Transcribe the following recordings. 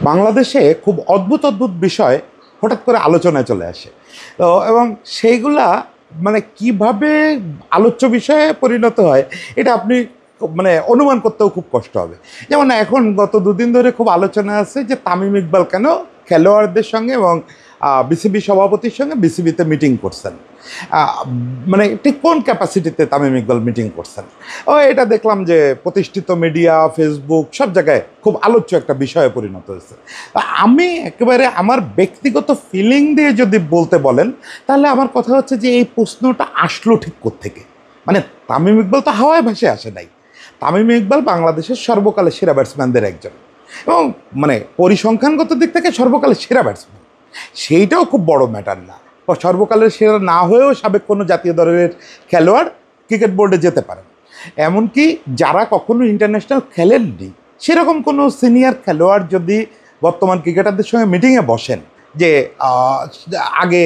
বাংলাদেশে খুব অদ্ভুত অদ্ভুত বিষয় হঠাৎ করে আলোচনায় চলে আসে। তো এবং সেইগুলা মানে কিভাবে আলোচ্য বিষয়ে পরিণত হয় এটা আপনি মানে অনুমান করতেও খুব কষ্ট হবে। যেমন এখন গত দুদিন ধরে খুব আলোচনা আছে যে তামিম ইকবাল কেন খেলোয়াড়দের সঙ্গে এবং বিসিবি সভাপতির সঙ্গে বিসিবিতে মিটিং করছেন, মানে ঠিক কোন ক্যাপাসিটিতে তামিম ইকবাল মিটিং করছেন। এটা দেখলাম যে প্রতিষ্ঠিত মিডিয়া, ফেসবুক সব জায়গায় খুব আলোচ্য একটা বিষয়ে পরিণত হয়েছে। আমি একেবারে আমার ব্যক্তিগত ফিলিং দিয়ে যদি বলতে বলেন, তাহলে আমার কথা হচ্ছে যে এই প্রশ্নটা আসলো ঠিক কোত্থেকে। মানে তামিম ইকবাল তো হাওয়ায় ভাসে আসে নাই। তামিম ইকবাল বাংলাদেশের সর্বকালের সেরা ব্যাটসম্যানদের একজন, এবং মানে পরিসংখ্যানগত দিক থেকে সর্বকালের সেরা ব্যাটসম্যান। সেইটাও খুব বড় ম্যাটার না। সর্বকালের সেরা না হয়েও সাবেক কোনো জাতীয় দলের খেলোয়াড় ক্রিকেট বোর্ডে যেতে পারেন। এমনকি যারা কখনো ইন্টারন্যাশনাল খেলেননি সেরকম কোনো সিনিয়র খেলোয়াড় যদি বর্তমান ক্রিকেটারদের সঙ্গে মিটিংয়ে বসেন, যে আগে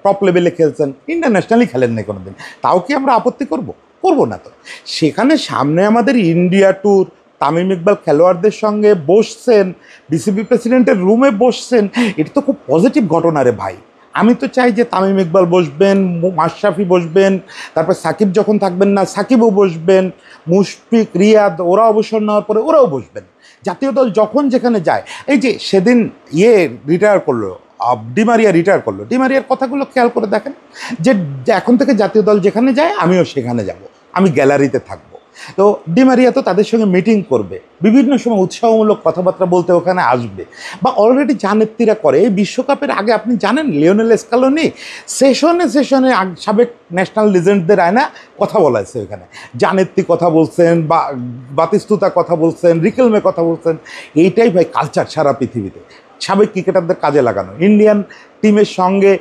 টপ লেভেলে খেলছেন, ইন্টারন্যাশনালি খেলেননি কোনো দিন, তাও কি আমরা আপত্তি করব? করব না তো। সেখানে সামনে আমাদের ইন্ডিয়া ট্যুর, তামিম ইকবাল খেলোয়াড়দের সঙ্গে বসছেন, বিসিবি প্রেসিডেন্টের রুমে বসছেন, এটা তো খুব পজিটিভ ঘটনা রে ভাই। আমি তো চাই যে তামিম ইকবাল বসবেন, মাশরাফি বসবেন, তারপর সাকিব যখন থাকবেন না সাকিবও বসবেন, মুশফিক, রিয়াদ ওরা অবসর নেওয়ার পরে ওরাও বসবেন। জাতীয় দল যখন যেখানে যায়, এই যে সেদিন রিটায়ার করলো, ডিমারিয়া রিটায়ার করলো, ডিমারিয়ার কথাগুলো খেয়াল করে দেখেন যে এখন থেকে জাতীয় দল যেখানে যায় আমিও সেখানে যাব, আমি গ্যালারিতে থাকবো। তো ডিমারিয়া তো তাদের সঙ্গে মিটিং করবে, বিভিন্ন সময় উৎসাহমূলক কথাবার্তা বলতে ওখানে আসবে, বা অলরেডি যা নেত্রীরা করে। এই বিশ্বকাপের আগে আপনি জানেন লিওনেল স্কালোনি সেশনে সাবেক ন্যাশনাল লিজেন্ডদের আয়না কথা বলাইছে ওখানে। জানেত্রী কথা বলছেন, বা বাতিস্তুতা কথা বলছেন, রিকেলমে কথা বলছেন। এইটাই ভাই কালচার সারা পৃথিবীতে, সাবেক ক্রিকেটারদের কাজে লাগানো। ইন্ডিয়ান টিমের সঙ্গে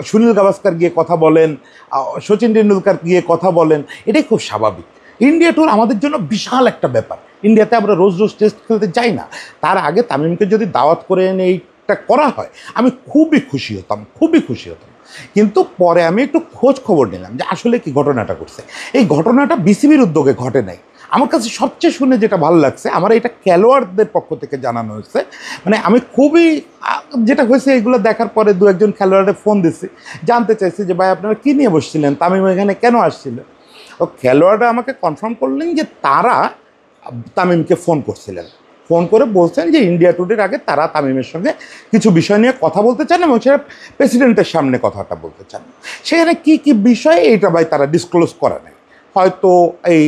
সুনীল গাভাস্কার গিয়ে কথা বলেন, সচিন টেন্ডুলকার গিয়ে কথা বলেন, এটাই খুব স্বাভাবিক। ইন্ডিয়া ট্যুর আমাদের জন্য বিশাল একটা ব্যাপার। ইন্ডিয়াতে আমরা রোজ রোজ টেস্ট খেলতে যাই না। তার আগে তামিমকে যদি দাওয়াত করে এনে এইটা করা হয়, আমি খুবই খুশি হতাম, খুবই খুশি হতাম। কিন্তু পরে আমি একটু খোঁজ খবর নিলাম যে আসলে কি ঘটনাটা ঘটছে। এই ঘটনাটা বিসিবির উদ্যোগে ঘটে নাই। আমার কাছে সবচেয়ে শুনে যেটা ভালো লাগছে, আমার এটা খেলোয়াড়দের পক্ষ থেকে জানানো হয়েছে। মানে আমি খুবই যেটা হয়েছে এগুলো দেখার পরে দু একজন খেলোয়াড়ের ফোন দিচ্ছি, জানতে চাইছি যে ভাই আপনারা কী নিয়ে বসছিলেন, তামিম এখানে কেন আসছিল। ও খেলোয়াড়রা আমাকে কনফার্ম করলেন যে তারা তামিমকে ফোন করছিলেন, ফোন করে বলছেন যে ইন্ডিয়া টুরের আগে তারা তামিমের সঙ্গে কিছু বিষয় নিয়ে কথা বলতে চান এবং সেটা প্রেসিডেন্টের সামনে কথাটা বলতে চান। সেখানে কী কী বিষয় এইটা ভাই তারা ডিসক্লোজ করে নেয়। হয়তো এই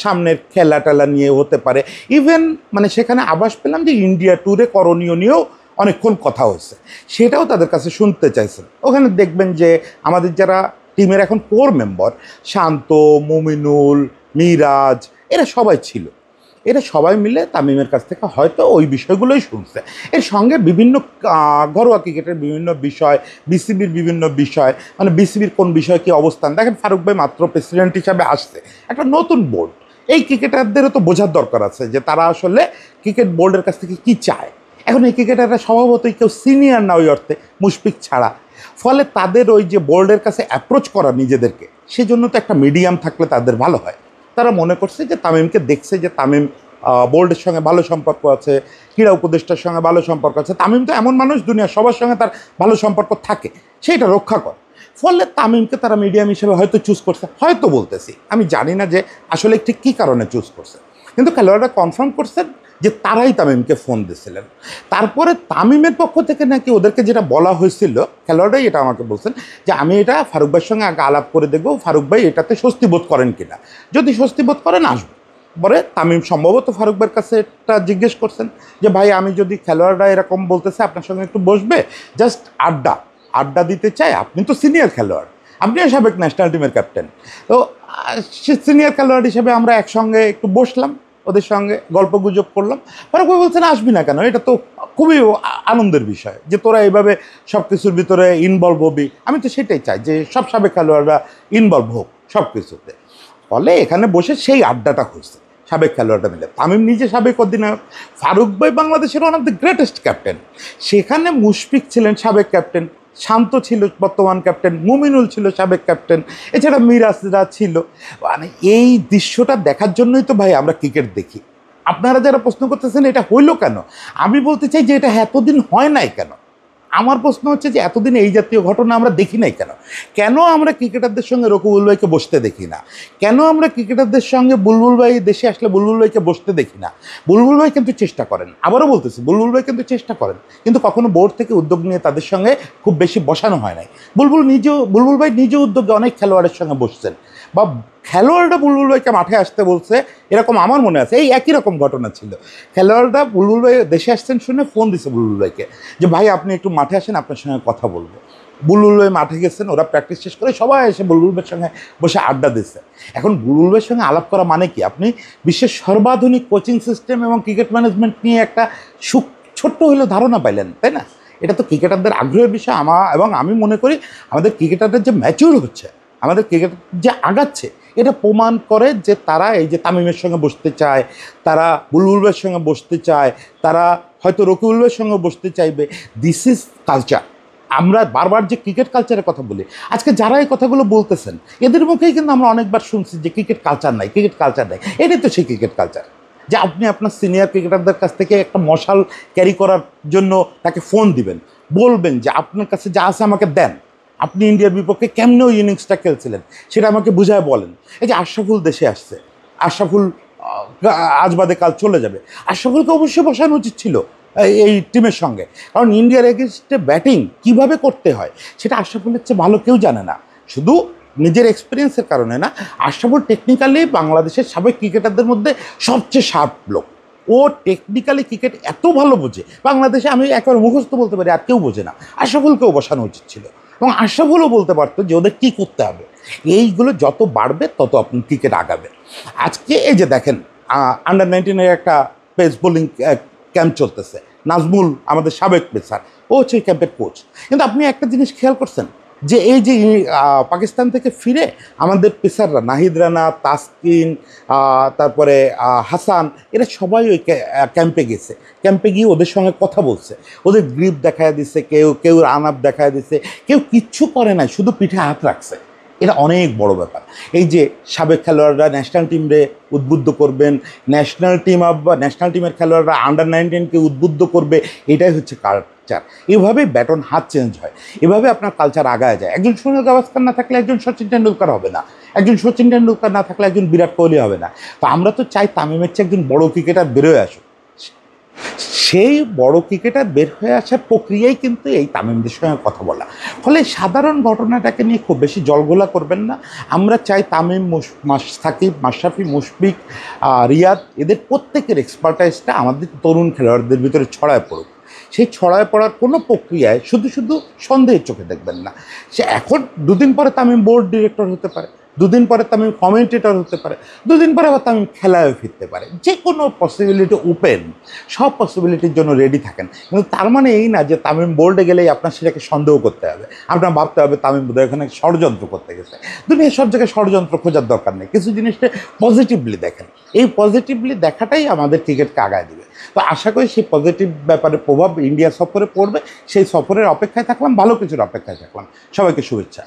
সামনের খেলা টেলা নিয়ে হতে পারে। ইভেন মানে সেখানে আভাস পেলাম যে ইন্ডিয়া ট্যুরে করণীয় নিয়েও অনেকক্ষণ কথা হয়েছে, সেটাও তাদের কাছে শুনতে চাইছেন। ওখানে দেখবেন যে আমাদের যারা টিমের এখন কোর মেম্বার, শান্ত, মুমিনুল, মিরাজ, এরা সবাই ছিল। এরা সবাই মিলে তামিমের কাছ থেকে হয়তো ওই বিষয়গুলোই শুনছে। এর সঙ্গে বিভিন্ন ঘরোয়া ক্রিকেটের বিভিন্ন বিষয়, বিসিবির বিভিন্ন বিষয়, মানে বিসিবির কোন বিষয়ে কী অবস্থান। দেখেন ফারুক ভাই মাত্র প্রেসিডেন্ট হিসাবে আসছে, একটা নতুন বোর্ড, এই ক্রিকেটারদেরও তো বোঝার দরকার আছে যে তারা আসলে ক্রিকেট বোর্ডের কাছ থেকে কী চায়। এখন এই ক্রিকেটাররা স্বভাবতই কেউ সিনিয়র না ওই অর্থে, মুশফিক ছাড়া। ফলে তাদের ওই যে বোর্ডের কাছে অ্যাপ্রোচ করা নিজেদেরকে, সেজন্য তো একটা মিডিয়াম থাকলে তাদের ভালো হয়। তারা মনে করছে যে তামিমকে দেখছে যে তামিম বোর্ডের সঙ্গে ভালো সম্পর্ক আছে, ক্রীড়া উপদেষ্টার সঙ্গে ভালো সম্পর্ক আছে। তামিম তো এমন মানুষ, দুনিয়ার সবার সঙ্গে তার ভালো সম্পর্ক থাকে, সেইটা রক্ষা করে। ফলে তামিমকে তারা মিডিয়াম হিসেবে হয়তো চুজ করছে, হয়তো বলতেছি, আমি জানি না যে আসলে ঠিক কী কারণে চুজ করছে। কিন্তু খেলোয়াড়রা কনফার্ম করছেন যে তারাই তামিমকে ফোন দিয়েছিলেন। তারপরে তামিমের পক্ষ থেকে নাকি ওদেরকে যেটা বলা হয়েছিল, খেলোয়াড়রাই এটা আমাকে বলছেন যে আমি এটা ফারুক ভাইয়ের সঙ্গে আগে আলাপ করে দেখবো, ফারুক ভাই এটাতে স্বস্তি বোধ করেন কিনা, যদি স্বস্তি বোধ করেন আসবো। পরে তামিম সম্ভবত ফারুক ভাইয়ের কাছে একটা জিজ্ঞেস করছেন যে ভাই আমি যদি খেলোয়াড়রা এরকম বলতেছে আপনার সঙ্গে একটু বসবে, জাস্ট আড্ডা দিতে চাই, আপনি তো সিনিয়র খেলোয়াড়, আপনিও সাবেক ন্যাশনাল টিমের ক্যাপ্টেন। তো সিনিয়র খেলোয়াড় হিসেবে আমরা একসঙ্গে একটু বসলাম, ওদের সঙ্গে গল্প গুজব করলাম। ফারুক ভাই বলছেন আসবি না কেন, এটা তো খুবই আনন্দের বিষয় যে তোরা এইভাবে সব কিছুর ভিতরে ইনভলভ হবি। আমি তো সেটাই চাই যে সব সাবেক খেলোয়াড়রা ইনভলভ হোক সব কিছুতে। ফলে এখানে বসে সেই আড্ডাটা হয়েছে সাবেক খেলোয়াড়রা মিলে। তামিম নিজে সাবেক অধিনায়ক, ফারুক ভাই বাংলাদেশের one of the greatest captain, সেখানে মুশফিক ছিলেন সাবেক ক্যাপ্টেন, শান্ত ছিল বর্তমান ক্যাপ্টেন, মুমিনুল ছিল সাবেক ক্যাপ্টেন, এছাড়া মিরাজরা ছিল। মানে এই দৃশ্যটা দেখার জন্যই তো ভাই আমরা ক্রিকেট দেখি। আপনারা যারা প্রশ্ন করতেছেন এটা হইলো কেন, আমি বলতে চাই যে এটা এতদিন হয় নাই কেন। আমার প্রশ্ন হচ্ছে যে এতদিন এই জাতীয় ঘটনা আমরা দেখি নাই কেন। কেন আমরা ক্রিকেটারদের সঙ্গে রকিবুল ভাইকে বসতে দেখি না? কেন আমরা ক্রিকেটারদের সঙ্গে বুলবুল ভাই দেশে আসলে বুলবুল ভাইকে বসতে দেখি না? বুলবুল ভাই কিন্তু চেষ্টা করেন, আবারও বলতেছি বুলবুল ভাই কিন্তু চেষ্টা করেন, কিন্তু কখনো বোর্ড থেকে উদ্যোগ নিয়ে তাদের সঙ্গে খুব বেশি বসানো হয় নাই। বুলবুল ভাই নিজে উদ্যোগে অনেক খেলোয়াড়ের সঙ্গে বসছেন, বা খেলোয়াড়রা বুলবুল ভাইকে মাঠে আসতে বলছে, এরকম আমার মনে আছে। এই একই রকম ঘটনা ছিল, খেলোয়াড়রা বুলবুল ভাই দেশে আসছেন শুনে ফোন দিছে বুলবুল ভাইকে যে ভাই আপনি একটু মাঠে আসেন, আপনার সঙ্গে কথা বলবো। বুলবুল ভাই মাঠে গেছেন, ওরা প্র্যাকটিস শেষ করে সবাই এসে বুলবুল ভাইয়ের সঙ্গে বসে আড্ডা দিচ্ছে। এখন বুলবুল ভাইয়ের সঙ্গে আলাপ করা মানে কি? আপনি বিশ্বের সর্বাধুনিক কোচিং সিস্টেম এবং ক্রিকেট ম্যানেজমেন্ট নিয়ে একটা ছোট্ট হলেও ধারণা পাইলেন, তাই না? এটা তো ক্রিকেটারদের আগ্রহের বিষয়। এবং আমি মনে করি আমাদের ক্রিকেটারদের যে ম্যাচিউর হচ্ছে, আমাদের ক্রিকেট যে আগাচ্ছে, এটা প্রমাণ করে যে তারা এই যে তামিমের সঙ্গে বসতে চায়, তারা বুলবুল ভাইয়ের সঙ্গে বসতে চায়, তারা হয়তো রকিবুল ভাইয়ের সঙ্গে বসতে চাইবে। This is culture. আমরা বারবার যে ক্রিকেট কালচারের কথা বলি, আজকে যারা এই কথাগুলো বলতেছেন এদের মুখেই কিন্তু আমরা অনেকবার শুনছি যে ক্রিকেট কালচার নাই, ক্রিকেট কালচার নাই। এটাই তো সেই ক্রিকেট কালচার, যে আপনি আপনার সিনিয়র ক্রিকেটারদের কাছ থেকে একটা মশাল ক্যারি করার জন্য তাকে ফোন দিবেন, বলবেন যে আপনার কাছে যা আছে আমাকে দেন, আপনি ইন্ডিয়ার বিপক্ষে কেমনে ওই ইনিংসটা খেলছিলেন সেটা আমাকে বুঝায় বলেন। এই যে আশরাফুল দেশে আসছে, আশরাফুল আজ বাদে কাল চলে যাবে, আশরাফুলকে অবশ্যই বসানো উচিত ছিল এই টিমের সঙ্গে, কারণ ইন্ডিয়ার এগেনস্টে ব্যাটিং কীভাবে করতে হয় সেটা আশরাফুলের চেয়ে ভালো কেউ জানে না। শুধু নিজের এক্সপিরিয়েন্সের কারণে না, আশরাফুল টেকনিক্যালি বাংলাদেশের সাবেক ক্রিকেটারদের মধ্যে সবচেয়ে শার্প লোক। ও টেকনিক্যালি ক্রিকেট এত ভালো বোঝে, বাংলাদেশে আমি একবার মুখস্থ বলতে পারি, আর কেউ বোঝে না। আশরাফুলকেও বসানো উচিত ছিল, এবং আশরাফুলও বলতে পারতো যে ওদের কী করতে হবে। এইগুলো যত বাড়বে তত আপনি ক্রিকেট আগাবে। আজকে এই যে দেখেন আন্ডার-19 একটা পেস বোলিং ক্যাম্প চলতেছে, নাজমুল আমাদের সাবেক পেসার, ও হচ্ছে এই ক্যাম্পের কোচ। কিন্তু আপনি একটা জিনিস খেয়াল করছেন যে এই যে পাকিস্তান থেকে ফিরে আমাদের পেসাররা নাহিদ রানা, তাসকিন, তারপরে হাসান, এরা সবাই ওই ক্যাম্পে গেছে। ক্যাম্পে গিয়ে ওদের সঙ্গে কথা বলছে, ওদের গ্রিপ দেখায় দিচ্ছে, কেউ রান আপ দেখায় দিচ্ছে, কেউ কিচ্ছু করে নাই, শুধু পিঠে হাত রাখছে। এটা অনেক বড় ব্যাপার। এই যে সাবেক খেলোয়াড়রা ন্যাশনাল টিমরে উদ্বুদ্ধ করবেন, ন্যাশনাল টিমের খেলোয়াড়রা আন্ডার-19কে উদ্বুদ্ধ করবে, এটাই হচ্ছে কালচার। এভাবেই ব্যাটন হাত চেঞ্জ হয়, এভাবে আপনার কালচার আগায় যায়। একজন সুনীল গাভাস্কর না থাকলে একজন সচিন টেন্ডুলকার হবে না, একজন সচিন টেন্ডুলকার না থাকলে একজন বিরাট কোহলি হবে না। তো আমরা তো চাই তামিমের চেয়ে একজন বড় ক্রিকেটার বেরোয় আসুক। সেই বড় ক্রিকেটার বের হয়ে আসার প্রক্রিয়াই কিন্তু এই তামিমদের সঙ্গে কথা বলা। ফলে সাধারণ ঘটনাটাকে নিয়ে খুব বেশি জলঘোলা করবেন না। আমরা চাই তামিম, সাকিব, মাশরাফি, মুশফিক, রিয়াদ, এদের প্রত্যেকের এক্সপার্টাইজটা আমাদের তরুণ খেলোয়াড়দের ভিতরে ছড়ায় পড়ুক। সেই ছড়ায় পড়ার কোনো প্রক্রিয়ায় শুধু শুধু সন্দেহের চোখে দেখবেন না। সে এখন দুদিন পরে তামিম বোর্ড ডিরেক্টর হতে পারে, দুদিন পরে তামিম কমেন্টেটর হতে পারে, দুদিন পরে আবার তামিম খেলায় ফিরতে পারে। যে কোনো পসিবিলিটি ওপেন, সব পসিবিলিটির জন্য রেডি থাকেন। কিন্তু তার মানে এই না যে তামিম বোর্ডে গেলেই আপনার সেটাকে সন্দেহ করতে হবে, আপনার ভাবতে হবে তামিম বোধহয় এখানে ষড়যন্ত্র করতে গেছে। দুনিয়ার সব জায়গায় ষড়যন্ত্র খোঁজার দরকার নেই, কিছু জিনিসটা পজিটিভলি দেখেন। এই পজিটিভলি দেখাটাই আমাদের ক্রিকেটকে আগায় দেবে। তো আশা করি সেই পজিটিভ ব্যাপারে প্রভাব ইন্ডিয়া সফরে পড়বে। সেই সফরের অপেক্ষায় থাকলাম, ভালো কিছুর অপেক্ষায় থাকলাম। সবাইকে শুভেচ্ছা।